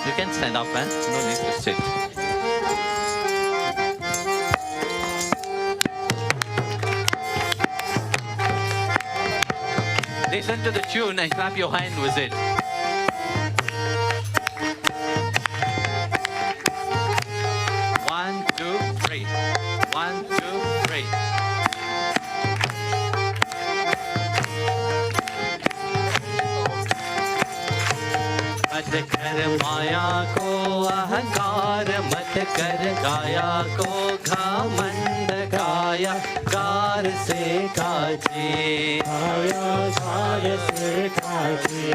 You can stand up, man. No need to sit. Listen to the tune and clap your hand with it. One, two, three. One, two, three. मत कर माया को अहंकार, मत कर काया को घमंड, काया कार से काचे, काया कार से काचे।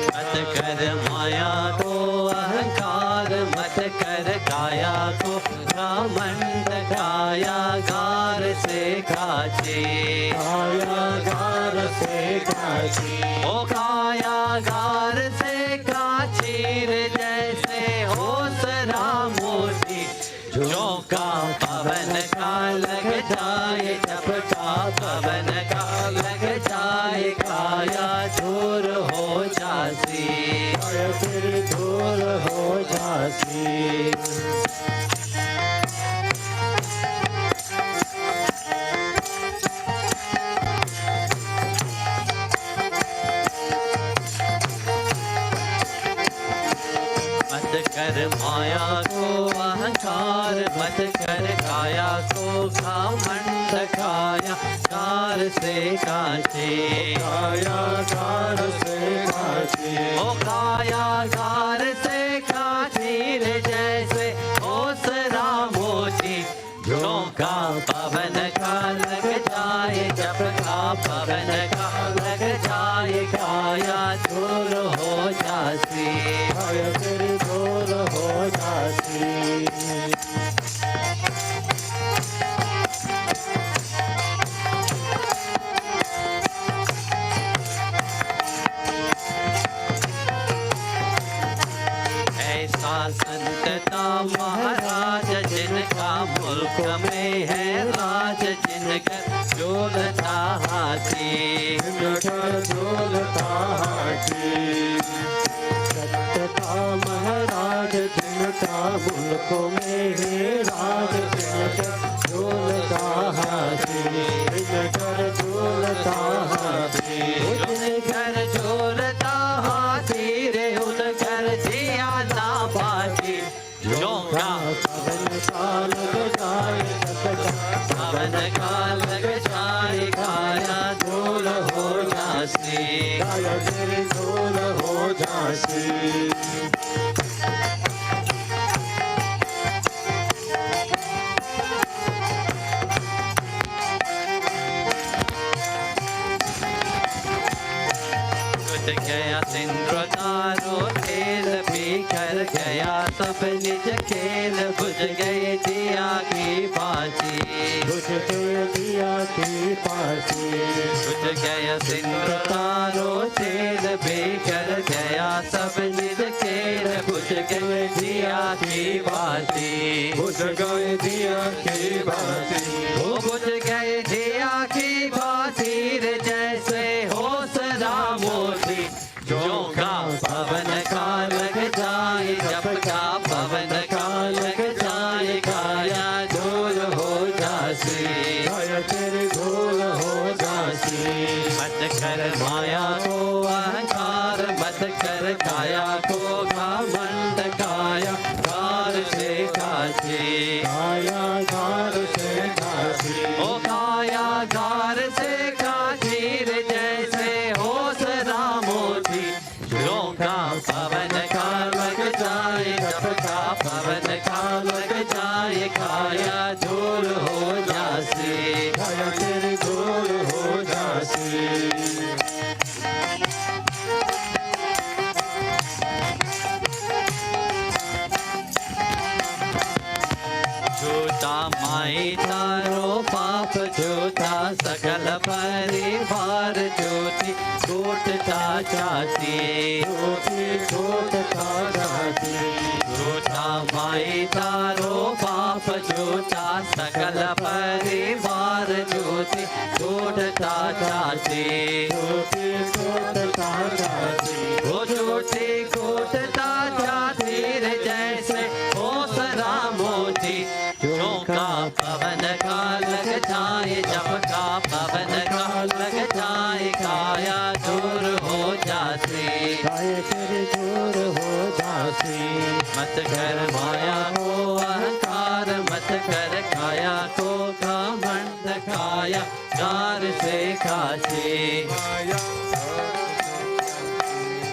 मत कर माया को अहंकार, मत कर काया को घमंड, काया कार से काचे, काया कार से काचे। ओ काया गार से काचीर जैसे ओसरा मोती, झोंका पवन का लग जाए, झपका पवन का लग जाए, काया दूर हो जासी, काया फिर दूर हो जासी। मत कर माया को अहंकार, मत कर काया को घमंड, काया कार से काचे, काया कार से काचे। ओ काया कार से काचीर जैसे ओसरा मोती, झोंका पवन का लग जाए, झपका पवन का लग जाए, काया दूर हो जासी, काया फिर दूर हो जासी। ऐसा संतता महाराज जिनका मुल्क में है राज, जिनकर झोलता हाथी, जिनकर झोलता हाथी। सत्यता महाराज जिनका मुल्क में है राज, जिनकर झोलता हाथी, जिनकर झोलता हाथी। जिनकर झोलता हाथी रे, उनकर जिया ना पाती, झोंका पवन का लग जाए, पवन का लग जाए, काया धूल हो जासी, काया फिर धूल हो जासी। टूट गया सिंद्र तारो खेल, बिखर गया सब निज खेल, बुझ गए दिया की बाती, बुझ गए दिया की पासी। टूट गया सिंद्र तारो खेल, बिखर गया सब निज खेल, बुझ गए दिया की बाती, बुझ गए दिया की बाती। वो बुझ गए दिया की बाती रे, जैसे होसरा मोती, झोंका पवन का लग जाए, झपका पवन का लग जाए, काया धूल हो जासी, काया फिर धूल हो जासी। मत कर माया को अहंकार, मत कर काया को घमंड, काया कार से काचे, काया कार से काची। ओ काया कार से काचीर जैसे होसरा मोती, झोंका पवन का लग जाए, झपका पवन का लग जाए, काया धूल हो जासी, काया फिर धूल हो जासी। झूठा माई तारो पाप झूठा, सकल परिवार झूठी टूटता जाती, झूठी टूटता जाती। झूठा माई तारो पाप झूठा, सकल परिवार झूठी टूटता जाती, झूठी टूटता जाती। वो झूठी टूटता जाती रे, मत कर माया को अहंकार, मत कर काया को घमंड, काया कार से काछे,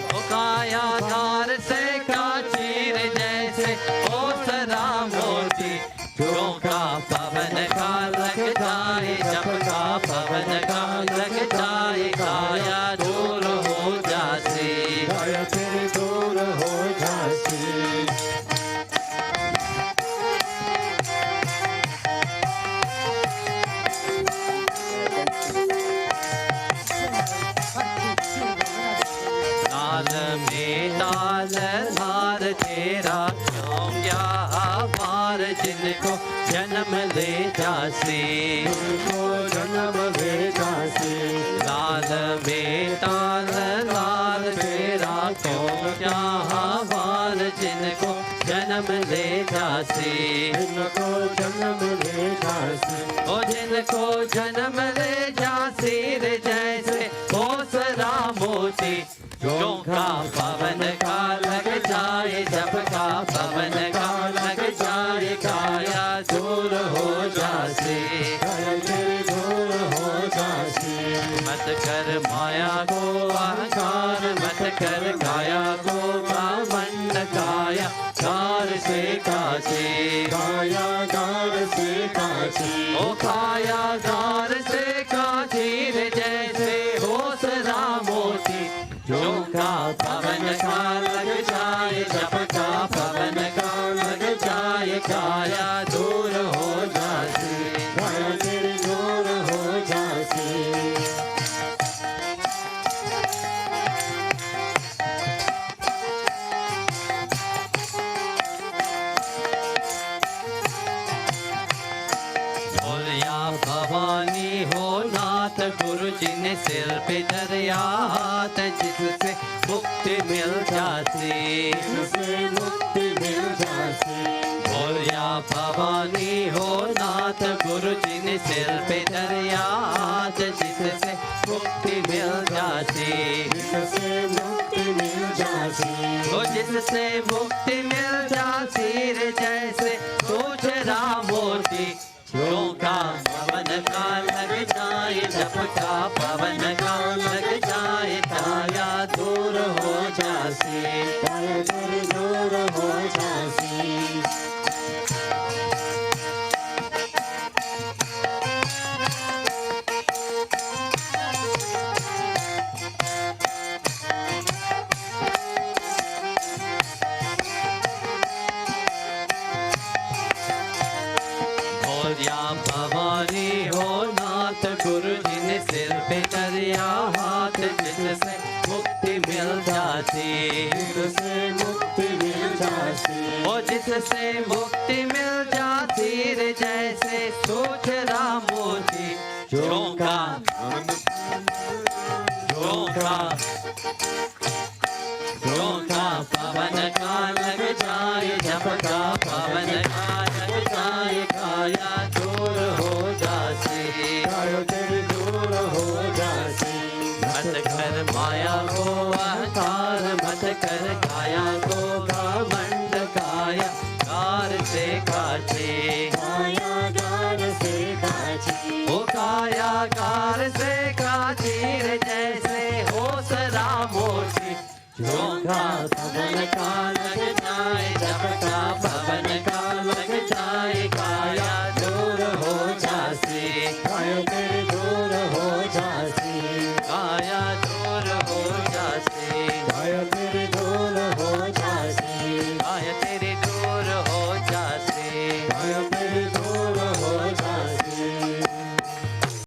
ओ काया कार से काचीर जैसे ओसरा मोती, झोंका पवन का लग जाए, जब का पवन का लग जाए, काया दूर हो जासी, काया फिर दूर हो जासी। लाल में लाल हार तेरा क्यों गया हार, जिनको जन्म ले जासी, जिनको जन्म ले जासी। लाल में ताल लाल तेरा क्यों क्या हार, जिनको जन्म ले जासी, जिनको जन्म ले जासी। ओ जिनको जन्म ले जासी रे, जैसे ओसरा मोती, झोंका पवन का लग जाए, जब का पवन का लग जाए, काया दूर हो जासी, काया फिर दूर हो जासी। मत कर माया को अहंकार, मत कर काया को घमंड, काया कार से काछे, काया गार से काछी। ओ काया कार से काछी रे, जैसे ओसरा मोती, झोंका पवन का लग जाए, जब का पवन का लग जाए, काया दूर हो जासी, काया फिर दूर हो जासी। बोलिया भवानी हो नाथ, गुरु जी ने सिर पे दरिया हाथ, जिससे मुक्ति मिल जाती, जिससे मुक्ति मिल जासी। बोलिया भवानी हो नाथ, गुरु जी ने सिर पे दरिया हाथ, जिससे मुक्ति मिल जाती, जिससे मुक्ति मिल जासी। ओ जिससे मुक्ति मिल जाती रे, जैसे सोचरा मोती, झोंका पवन का लग जाए, जब का पवन का लग जाए, काया दूर हो जासी, काया फिर दूर हो जासी। बोलिया भवानी हो नाथ, गुरु जी ने सिर पे दरिया हाथ, जिससे मुक्ति मिल जाती, जिससे मुक्ति मिल जासी। ओ जिससे मुक्ति मिल जाती रे, जैसे सोचरा मोती, झोंका झोंका झोंका पवन का लग जाए, जब का पवन का लग जाए, काया दूर हो जासी, काया फिर दूर हो जासी। मत कर माया को अहंकार, मत कर